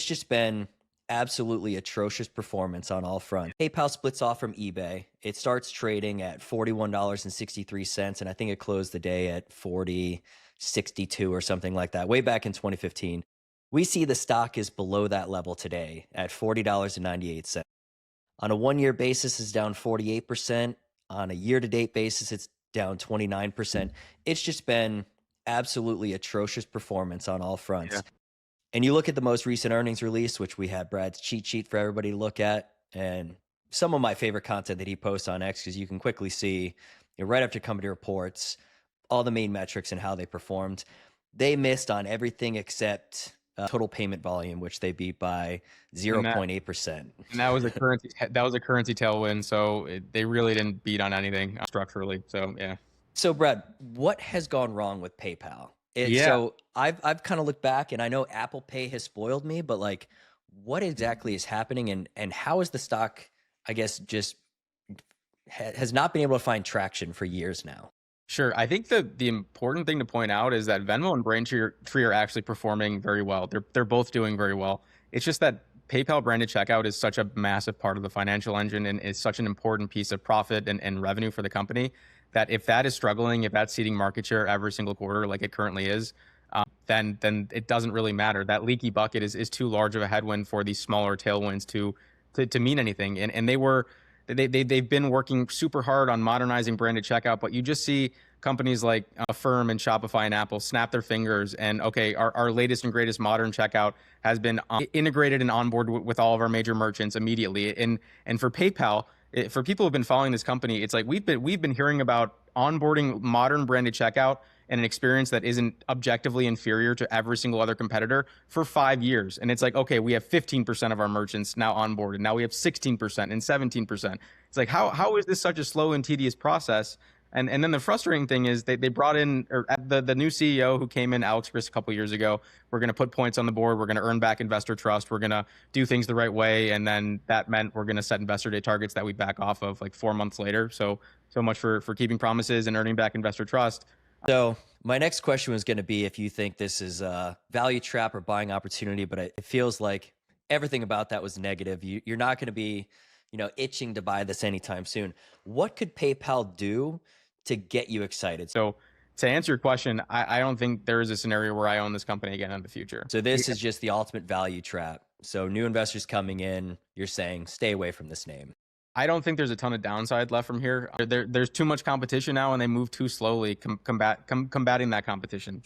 It's just been absolutely atrocious performance on all fronts. PayPal splits off from eBay. It starts trading at $41.63, and I think it closed the day at 40.62 or something like that, way back in 2015. We see the stock is below that level today at $40.98. On a 1-year basis, it's down 48%. On a year-to-date basis, it's down 29%. It's just been absolutely atrocious performance on all Yeah. fronts. And you look at the most recent earnings release, which we had Brad's cheat sheet for everybody to look at, and some of my favorite content that he posts on X, because you can quickly see, right after company reports, all the main metrics and how they performed. They missed on everything except total payment volume, which they beat by And that 0.8%. and that was a currency tailwind, so they really didn't beat on anything structurally. So yeah. So, Brad, what has gone wrong with PayPal? Yeah. So I've kind of looked back, and I know Apple Pay has spoiled me, but like, what exactly is happening, and how is the stock, I guess, just has not been able to find traction for years now? Sure. I think the important thing to point out is that Venmo and Braintree are actually performing very well. They're both doing very well. It's just that PayPal branded checkout is such a massive part of the financial engine and is such an important piece of profit and revenue for the company that if that is struggling, if that's ceding market share every single quarter like it currently is, then it doesn't really matter. That leaky bucket is too large of a headwind for these smaller tailwinds to mean anything. And they've been working super hard on modernizing branded checkout, but you just see companies like Affirm and Shopify and Apple snap their fingers and okay, our latest and greatest modern checkout has been integrated and onboard with all of our major merchants immediately. And for PayPal, for people who've been following this company, it's like we've been hearing about onboarding modern branded checkout and an experience that isn't objectively inferior to every single other competitor for 5 years. And it's like, okay, we have 15% of our merchants now onboarded. Now we have 16% and 17%. It's like, how is this such a slow and tedious process? And then the frustrating thing is they brought in the new CEO who came in, Alex Chriss, a couple of years ago. We're going to put points on the board. We're going to earn back investor trust. We're going to do things the right way. And then that meant we're going to set investor day targets that we back off of like 4 months later. So much for keeping promises and earning back investor trust. So my next question was going to be if you think this is a value trap or buying opportunity, but it feels like everything about that was negative. You're not going to be, itching to buy this anytime soon. What could PayPal do to get you excited? So to answer your question, I don't think there is a scenario where I own this company again in the future. So this is just the ultimate value trap. So new investors coming in, you're saying stay away from this name. I don't think there's a ton of downside left from here. There's too much competition now, and they move too slowly combating that competition.